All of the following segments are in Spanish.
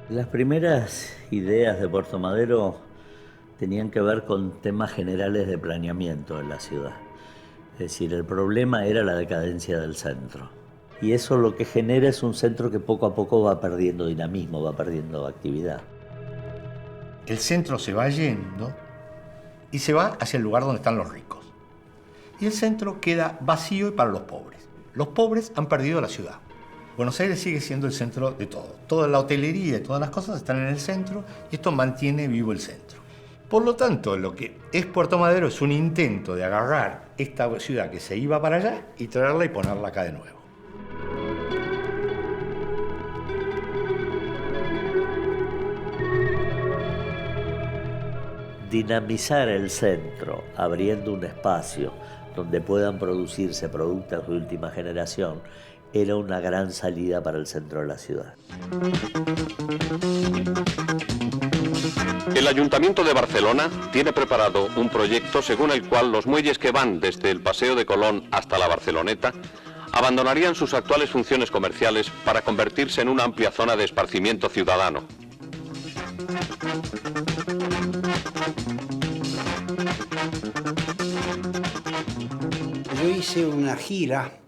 Las primeras ideas de Puerto Madero tenían que ver con temas generales de planeamiento en la ciudad. Es decir, el problema era la decadencia del centro. Y eso lo que genera es un centro que poco a poco va perdiendo dinamismo, va perdiendo actividad. El centro se va yendo y se va hacia el lugar donde están los ricos. Y el centro queda vacío y para los pobres. Los pobres han perdido la ciudad. Buenos Aires sigue siendo el centro de todo. Toda la hotelería y todas las cosas están en el centro y esto mantiene vivo el centro. Por lo tanto, lo que es Puerto Madero es un intento de agarrar esta ciudad que se iba para allá y traerla y ponerla acá de nuevo. Dinamizar el centro, abriendo un espacio donde puedan producirse productos de última generación, era una gran salida para el centro de la ciudad. El Ayuntamiento de Barcelona tiene preparado un proyecto según el cual los muelles que van desde el Paseo de Colón hasta la Barceloneta abandonarían sus actuales funciones comerciales para convertirse en una amplia zona de esparcimiento ciudadano. Yo hice una gira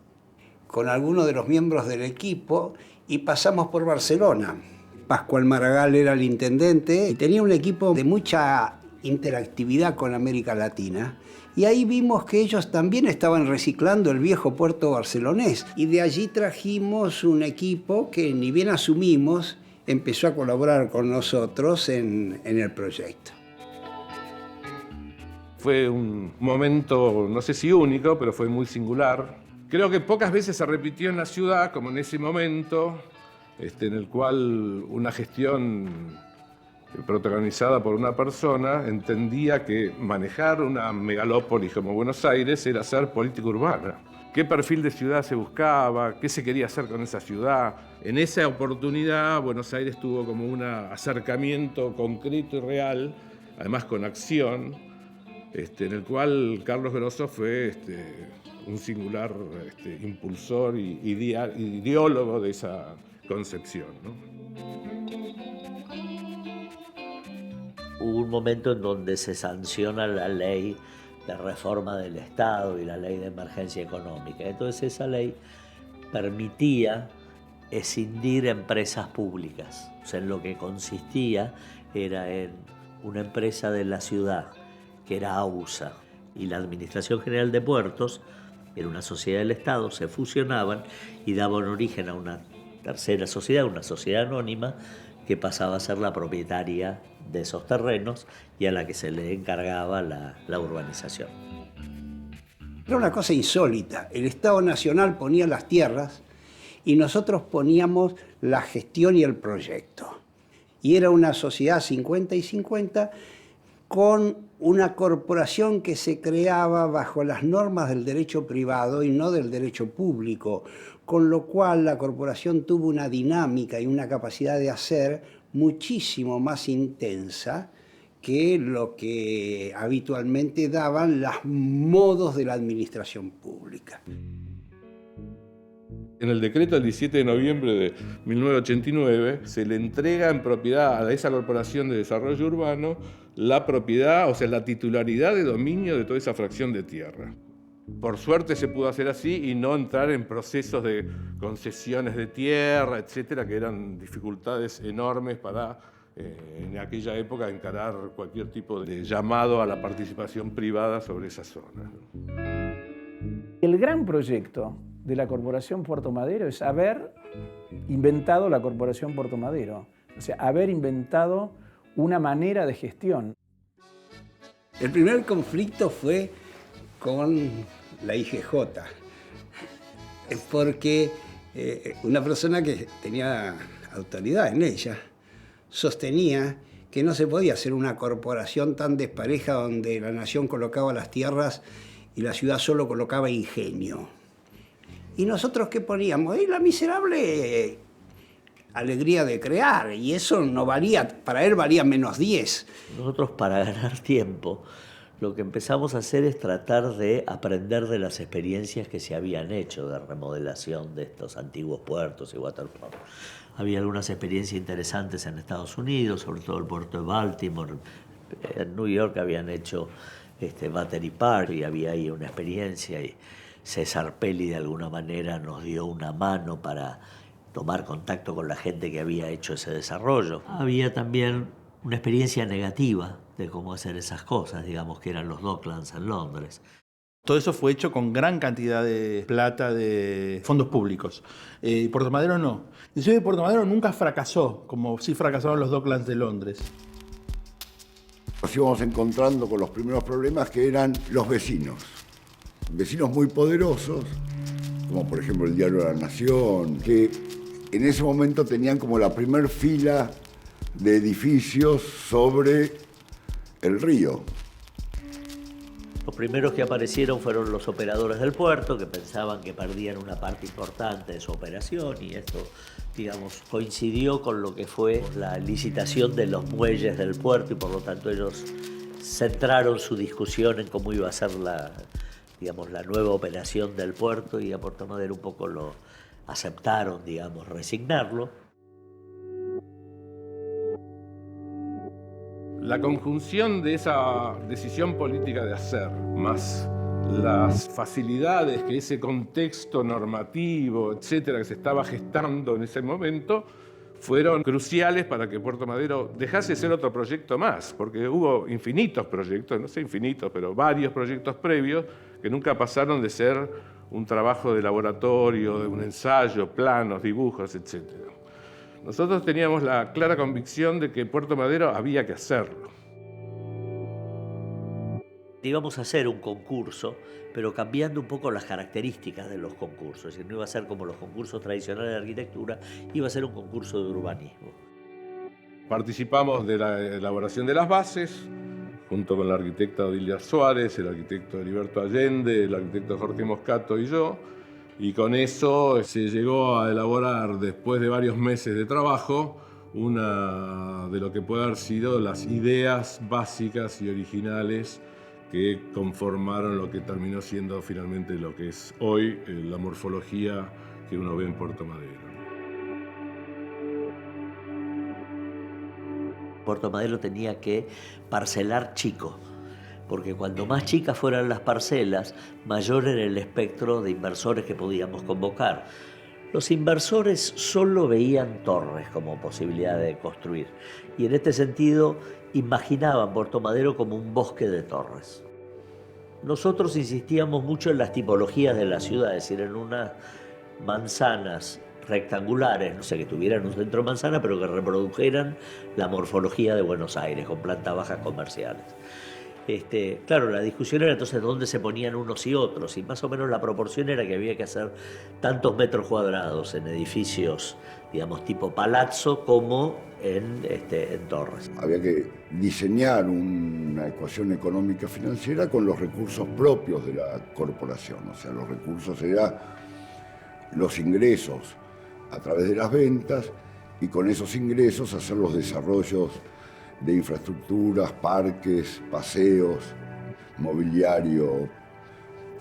con algunos de los miembros del equipo y pasamos por Barcelona. Pascual Maragall era el intendente y tenía un equipo de mucha interactividad con América Latina. Y ahí vimos que ellos también estaban reciclando el viejo puerto barcelonés. Y de allí trajimos un equipo que, ni bien asumimos, empezó a colaborar con nosotros en el proyecto. Fue un momento, no sé si único, pero fue muy singular. Creo que pocas veces se repitió en la ciudad, como en ese momento, en el cual una gestión protagonizada por una persona entendía que manejar una megalópolis como Buenos Aires era hacer política urbana. ¿Qué perfil de ciudad se buscaba? ¿Qué se quería hacer con esa ciudad? En esa oportunidad, Buenos Aires tuvo como un acercamiento concreto y real, además con acción, en el cual Carlos Grosso fue un singular impulsor y ideólogo de esa concepción, ¿no? Hubo un momento en donde se sanciona la ley de reforma del Estado y la ley de emergencia económica. Entonces esa ley permitía escindir empresas públicas. O sea, en lo que consistía era en una empresa de la ciudad, que era AUSA, y la Administración General de Puertos, era una sociedad del Estado, se fusionaban y daban origen a una tercera sociedad, una sociedad anónima, que pasaba a ser la propietaria de esos terrenos y a la que se le encargaba la urbanización. Era una cosa insólita. El Estado Nacional ponía las tierras y nosotros poníamos la gestión y el proyecto. Y era una sociedad 50 y 50 con una corporación que se creaba bajo las normas del derecho privado y no del derecho público, con lo cual la corporación tuvo una dinámica y una capacidad de hacer muchísimo más intensa que lo que habitualmente daban los modos de la administración pública. En el decreto del 17 de noviembre de 1989 se le entrega en propiedad a esa Corporación de Desarrollo Urbano la propiedad, o sea, la titularidad de dominio de toda esa fracción de tierra. Por suerte se pudo hacer así y no entrar en procesos de concesiones de tierra, etcétera, que eran dificultades enormes para, en aquella época, encarar cualquier tipo de llamado a la participación privada sobre esa zona. El gran proyecto de la Corporación Puerto Madero es haber inventado la Corporación Puerto Madero, o sea, haber inventado una manera de gestión. El primer conflicto fue con la IGJ, porque una persona que tenía autoridad en ella sostenía que no se podía hacer una corporación tan despareja donde la nación colocaba las tierras y la ciudad solo colocaba ingenio. ¿Y nosotros qué poníamos? La miserable alegría de crear, y eso no valía, para él valía -10. Nosotros, para ganar tiempo, Lo que empezamos a hacer es tratar de aprender de las experiencias que se habían hecho de remodelación de estos antiguos puertos y waterfront. Había algunas experiencias interesantes en Estados Unidos, sobre todo el puerto de Baltimore. En New York habían hecho Battery Park y había ahí una experiencia, y César Pelli de alguna manera nos dio una mano para tomar contacto con la gente que había hecho ese desarrollo. Había también una experiencia negativa de cómo hacer esas cosas, digamos, que eran los Docklands en Londres. Todo eso fue hecho con gran cantidad de plata de fondos públicos. Puerto Madero no. Inclusive Puerto Madero nunca fracasó, como sí fracasaron los Docklands de Londres. Nos íbamos encontrando con los primeros problemas, que eran los vecinos. Vecinos muy poderosos, como por ejemplo el Diario de la Nación, que en ese momento tenían como la primer fila de edificios sobre el río. Los primeros que aparecieron fueron los operadores del puerto, que pensaban que perdían una parte importante de su operación, y esto, digamos, coincidió con lo que fue la licitación de los muelles del puerto, y por lo tanto ellos centraron su discusión en cómo iba a ser la nueva operación del puerto, y a Puerto Madero un poco lo aceptaron, digamos, resignarlo. La conjunción de esa decisión política de hacer, más las facilidades que ese contexto normativo, etcétera, que se estaba gestando en ese momento, fueron cruciales para que Puerto Madero dejase de ser otro proyecto más, porque hubo infinitos proyectos, no sé infinitos, pero varios proyectos previos que nunca pasaron de ser un trabajo de laboratorio, de un ensayo, planos, dibujos, etcétera. Nosotros teníamos la clara convicción de que Puerto Madero había que hacerlo. Íbamos a hacer un concurso, pero cambiando un poco las características de los concursos. Es decir, no iba a ser como los concursos tradicionales de arquitectura, iba a ser un concurso de urbanismo. Participamos de la elaboración de las bases, junto con la arquitecta Odilia Suárez, el arquitecto Heriberto Allende, el arquitecto Jorge Moscato y yo. Y con eso se llegó a elaborar, después de varios meses de trabajo, una de lo que puede haber sido las ideas básicas y originales que conformaron lo que terminó siendo finalmente lo que es hoy la morfología que uno ve en Puerto Madero. Puerto Madero tenía que parcelar chico, porque cuando más chicas fueran las parcelas, mayor era el espectro de inversores que podíamos convocar. Los inversores solo veían torres como posibilidad de construir, y en este sentido imaginaban Puerto Madero como un bosque de torres. Nosotros insistíamos mucho en las tipologías de la ciudad, es decir, en unas manzanas rectangulares, no sé, que tuvieran un centro de manzana, pero que reprodujeran la morfología de Buenos Aires, con plantas bajas comerciales. Claro, la discusión era entonces dónde se ponían unos y otros, y más o menos la proporción era que había que hacer tantos metros cuadrados en edificios, digamos, tipo palazzo, como en torres. Había que diseñar una ecuación económica financiera con los recursos propios de la corporación, o sea, los recursos eran los ingresos a través de las ventas, y con esos ingresos hacer los desarrollos de infraestructuras, parques, paseos, mobiliario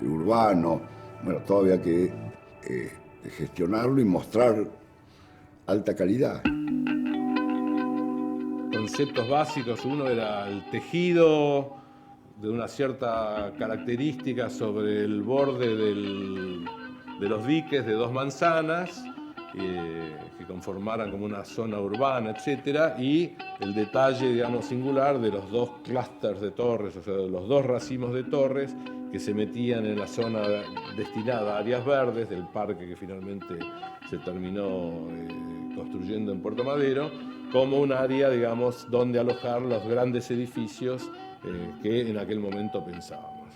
urbano. Bueno, todo había que gestionarlo y mostrar alta calidad. Conceptos básicos, uno era el tejido de una cierta característica sobre el borde de los diques de dos manzanas, que conformaran como una zona urbana, etcétera, y el detalle, digamos, singular de los dos clústeres de torres, o sea, de los dos racimos de torres que se metían en la zona destinada a áreas verdes del parque que finalmente se terminó construyendo en Puerto Madero, como un área, digamos, donde alojar los grandes edificios que en aquel momento pensábamos.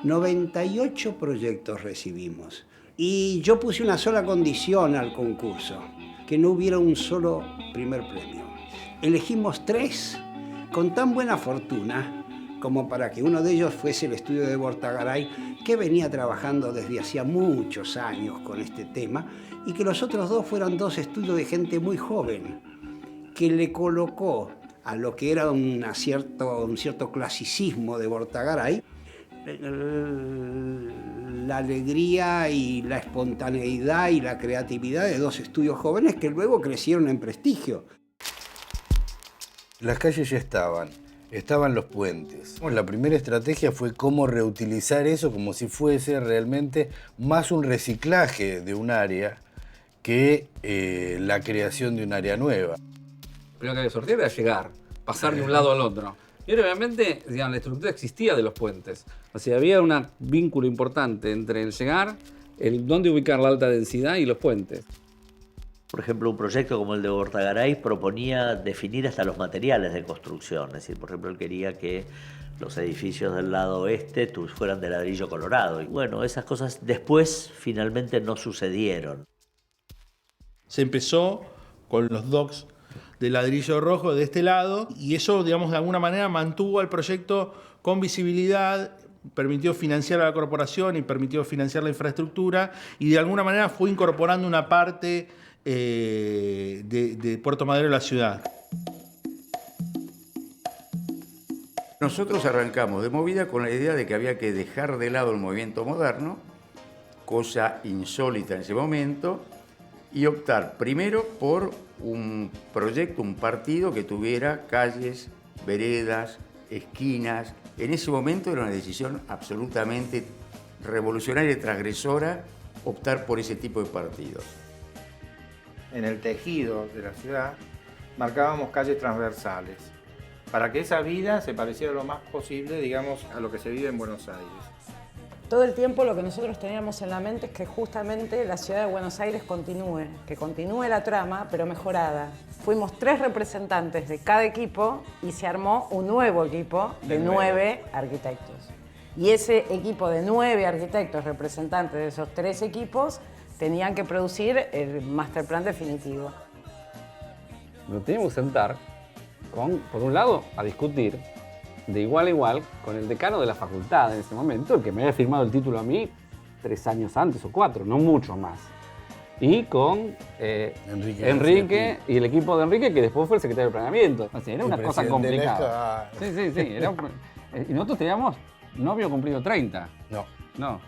98 proyectos recibimos. Y yo puse una sola condición al concurso, que no hubiera un solo primer premio. Elegimos 3 con tan buena fortuna como para que uno de ellos fuese el estudio de Bortagaray, que venía trabajando desde hacía muchos años con este tema, y que los otros 2 fueran 2 estudios de gente muy joven, que le colocó a lo que era un cierto clasicismo de Bortagaray, la alegría y la espontaneidad y la creatividad de dos estudios jóvenes que luego crecieron en prestigio. Las calles ya estaban los puentes. La primera estrategia fue cómo reutilizar eso como si fuese realmente más un reciclaje de un área que la creación de un área nueva. Lo primero que había que sortear era llegar, pasar de un lado al otro. Y obviamente, digamos, la estructura existía de los puentes. O sea, había un vínculo importante entre el llegar, el dónde ubicar la alta densidad y los puentes. Por ejemplo, un proyecto como el de Bortagaray proponía definir hasta los materiales de construcción. Es decir, por ejemplo, él quería que los edificios del lado oeste fueran de ladrillo colorado. Y bueno, esas cosas después finalmente no sucedieron. Se empezó con los docks de ladrillo rojo de este lado y eso, digamos, de alguna manera mantuvo al proyecto con visibilidad, permitió financiar a la corporación y permitió financiar la infraestructura y de alguna manera fue incorporando una parte de Puerto Madero a la ciudad. Nosotros arrancamos de movida con la idea de que había que dejar de lado el movimiento moderno, cosa insólita en ese momento, y optar primero por un proyecto, un partido que tuviera calles, veredas, esquinas. En ese momento era una decisión absolutamente revolucionaria y transgresora optar por ese tipo de partidos. En el tejido de la ciudad marcábamos calles transversales para que esa vida se pareciera lo más posible, digamos, a lo que se vive en Buenos Aires. Todo el tiempo lo que nosotros teníamos en la mente es que justamente la ciudad de Buenos Aires que continúe la trama, pero mejorada. Fuimos 3 representantes de cada equipo y se armó un nuevo equipo de 9 arquitectos. Y ese equipo de 9 arquitectos representantes de esos 3 equipos tenían que producir el master plan definitivo. Nos teníamos que sentar por un lado, a discutir de igual a igual con el decano de la facultad en ese momento, el que me había firmado el título a mí 3 años antes o 4, no mucho más. Y con Enrique y el equipo de Enrique, que después fue el secretario de planeamiento. O sea, era una cosa complicada. Sí. Y nosotros teníamos, no había cumplido 30. No,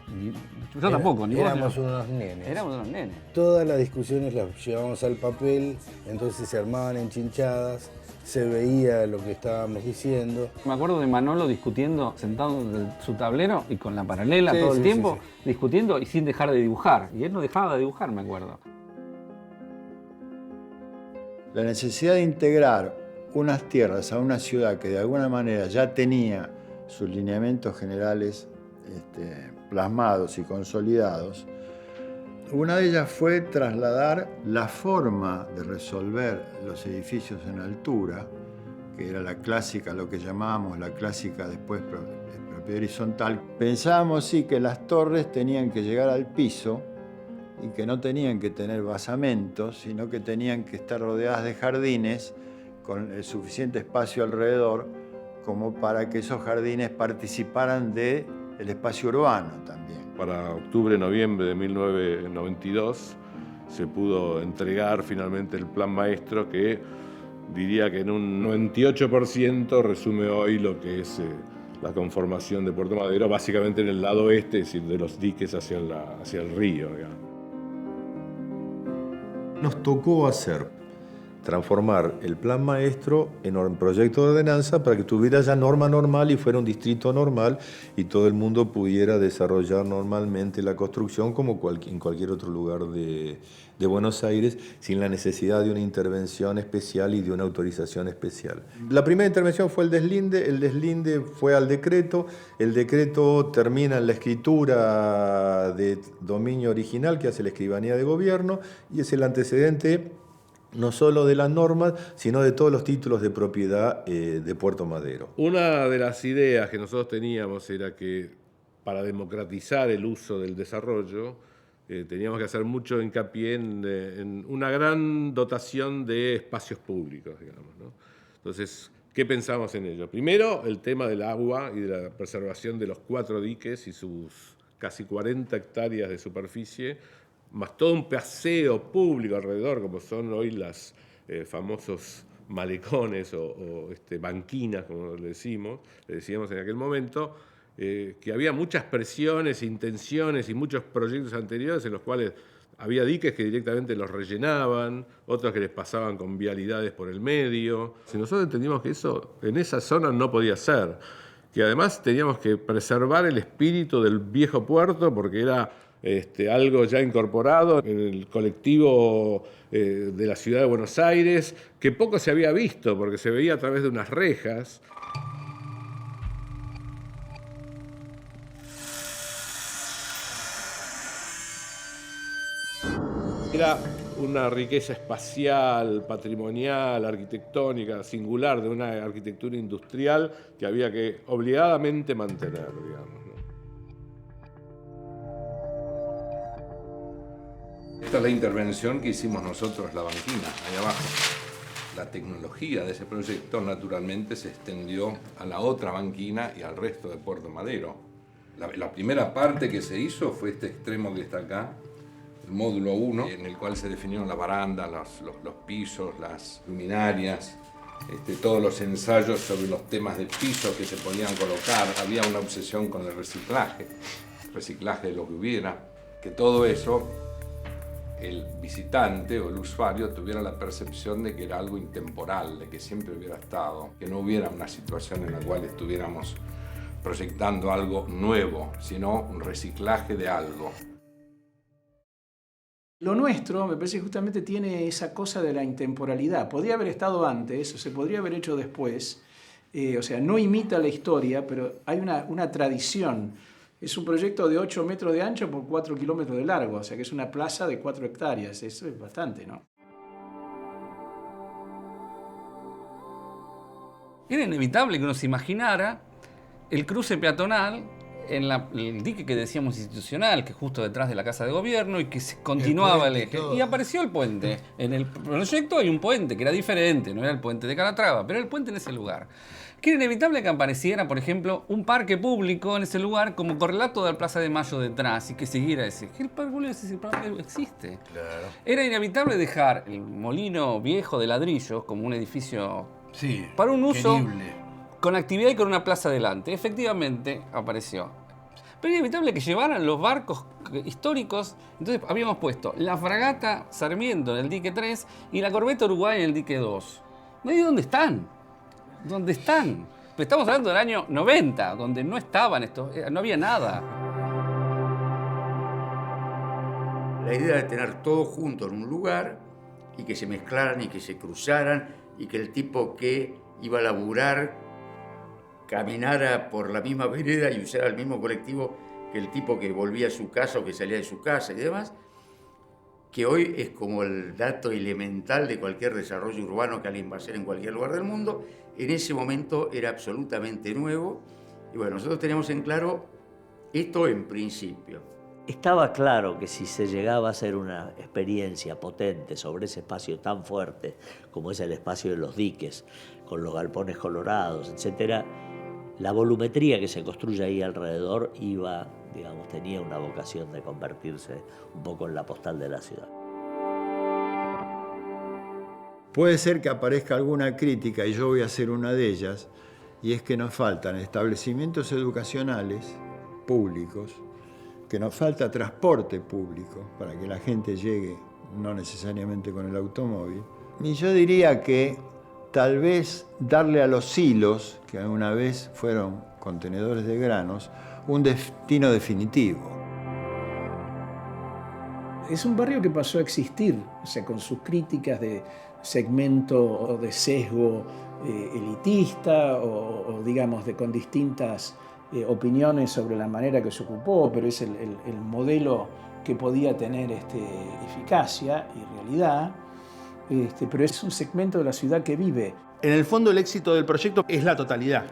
yo tampoco, ni vos. Éramos unos nenes. Éramos unos nenes. Todas las discusiones las llevábamos al papel, entonces se armaban enchinchadas, se veía lo que estábamos diciendo. Me acuerdo de Manolo discutiendo, sentado en su tablero y con la paralela todo el tiempo, discutiendo y sin dejar de dibujar. Y él no dejaba de dibujar, me acuerdo. La necesidad de integrar unas tierras a una ciudad que de alguna manera ya tenía sus lineamientos generales plasmados y consolidados, una de ellas fue trasladar la forma de resolver los edificios en altura, que era la clásica, lo que llamábamos la clásica después propiedad horizontal. Pensábamos sí que las torres tenían que llegar al piso y que no tenían que tener basamentos, sino que tenían que estar rodeadas de jardines con el suficiente espacio alrededor como para que esos jardines participaran del espacio urbano también. Para octubre, noviembre de 1992 se pudo entregar finalmente el plan maestro que diría que en un 98% resume hoy lo que es la conformación de Puerto Madero, básicamente en el lado oeste, es decir, de los diques hacia el río. Digamos. Nos tocó transformar el plan maestro en un proyecto de ordenanza para que tuviera ya norma normal y fuera un distrito normal y todo el mundo pudiera desarrollar normalmente la construcción como en cualquier otro lugar de Buenos Aires sin la necesidad de una intervención especial y de una autorización especial. La primera intervención fue el deslinde fue al decreto, el decreto termina en la escritura de dominio original que hace la Escribanía de Gobierno y es el antecedente no solo de las normas, sino de todos los títulos de propiedad de Puerto Madero. Una de las ideas que nosotros teníamos era que para democratizar el uso del desarrollo teníamos que hacer mucho hincapié en una gran dotación de espacios públicos, digamos, ¿no? Entonces, ¿qué pensamos en ello? Primero, el tema del agua y de la preservación de los 4 diques y sus casi 40 hectáreas de superficie, más todo un paseo público alrededor, como son hoy los famosos malecones o banquinas, como le decíamos en aquel momento, que había muchas presiones, intenciones y muchos proyectos anteriores en los cuales había diques que directamente los rellenaban, otros que les pasaban con vialidades por el medio. Si nosotros entendimos que eso en esa zona no podía ser, que además teníamos que preservar el espíritu del viejo puerto porque era algo ya incorporado en el colectivo de la ciudad de Buenos Aires, que poco se había visto porque se veía a través de unas rejas. Era una riqueza espacial, patrimonial, arquitectónica, singular, de una arquitectura industrial que había que obligadamente mantener, digamos, ¿no? Esta es la intervención que hicimos nosotros, la banquina, ahí abajo. La tecnología de ese proyecto naturalmente se extendió a la otra banquina y al resto de Puerto Madero. La primera parte que se hizo fue este extremo que está acá, el módulo 1, en el cual se definieron la baranda, los pisos, las luminarias, todos los ensayos sobre los temas de pisos que se podían colocar. Había una obsesión con el reciclaje de lo que hubiera, que todo eso el visitante o el usuario tuviera la percepción de que era algo intemporal, de que siempre hubiera estado, que no hubiera una situación en la cual estuviéramos proyectando algo nuevo, sino un reciclaje de algo. Lo nuestro, me parece que justamente tiene esa cosa de la intemporalidad. Podría haber estado antes, o se podría haber hecho después. O sea, no imita la historia, pero hay una tradición. Es un proyecto de 8 metros de ancho por 4 kilómetros de largo, o sea que es una plaza de 4 hectáreas. Eso es bastante, ¿no? Era inevitable que uno se imaginara el cruce peatonal en el dique que decíamos institucional, que es justo detrás de la Casa de Gobierno, y que se continuaba el eje. Y apareció el puente. En el proyecto hay un puente que era diferente, no era el puente de Calatrava, pero era el puente en ese lugar. Que era inevitable que apareciera, por ejemplo, un parque público en ese lugar como correlato de la Plaza de Mayo detrás y que siguiera ese. El parque público existe. Claro. Era inevitable dejar el molino viejo de ladrillos como un edificio para un uso querible, con actividad y con una plaza delante. Efectivamente apareció. Pero era inevitable que llevaran los barcos históricos. Entonces habíamos puesto la fragata Sarmiento en el dique 3 y la corbeta Uruguay en el dique 2. ¿No digo dónde están? ¿Dónde están? Pero estamos hablando del año 90, donde no estaban estos, no había nada. La idea de tener todo junto en un lugar y que se mezclaran y que se cruzaran y que el tipo que iba a laburar caminara por la misma vereda y usara el mismo colectivo que el tipo que volvía a su casa o que salía de su casa y demás, que hoy es como el dato elemental de cualquier desarrollo urbano que alguien va a hacer en cualquier lugar del mundo. En ese momento era absolutamente nuevo y bueno, nosotros teníamos en claro esto en principio. Estaba claro que si se llegaba a hacer una experiencia potente sobre ese espacio tan fuerte como es el espacio de los diques, con los galpones colorados, etc., la volumetría que se construye ahí alrededor tenía una vocación de convertirse un poco en la postal de la ciudad. Puede ser que aparezca alguna crítica, y yo voy a hacer una de ellas, y es que nos faltan establecimientos educacionales públicos, que nos falta transporte público para que la gente llegue, no necesariamente con el automóvil. Y yo diría que tal vez darle a los silos, que alguna vez fueron contenedores de granos, un destino definitivo. Es un barrio que pasó a existir, o sea, con sus críticas de segmento o de sesgo elitista o digamos, con distintas opiniones sobre la manera que se ocupó, pero es el modelo que podía tener eficacia y realidad. Pero es un segmento de la ciudad que vive. En el fondo, el éxito del proyecto es la totalidad.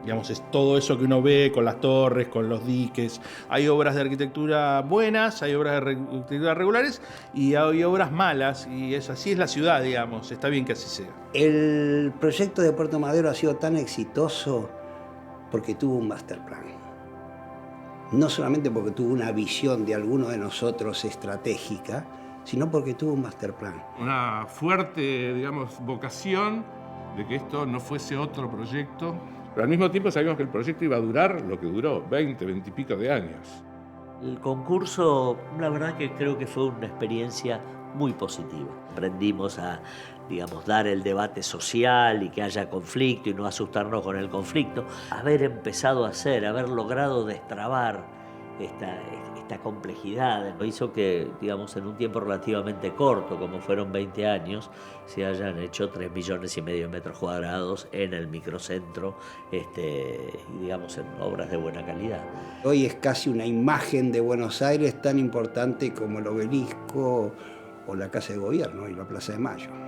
Digamos, es todo eso que uno ve con las torres, con los diques. Hay obras de arquitectura buenas, hay obras de arquitectura regulares y hay obras malas. Y así es la ciudad, digamos. Está bien que así sea. El proyecto de Puerto Madero ha sido tan exitoso porque tuvo un master plan. No solamente porque tuvo una visión de alguno de nosotros estratégica, sino porque tuvo un master plan. Una fuerte, digamos, vocación de que esto no fuese otro proyecto, pero al mismo tiempo sabíamos que el proyecto iba a durar lo que duró, 20 y pico de años. El concurso, la verdad que creo que fue una experiencia muy positiva. Aprendimos a, digamos, dar el debate social y que haya conflicto y no asustarnos con el conflicto. Haber empezado a hacer, haber logrado destrabar esta complejidad hizo que, digamos, en un tiempo relativamente corto, como fueron 20 años, se hayan hecho 3,5 millones de metros cuadrados en el microcentro, digamos, en obras de buena calidad. Hoy es casi una imagen de Buenos Aires tan importante como el Obelisco o la Casa de Gobierno y la Plaza de Mayo.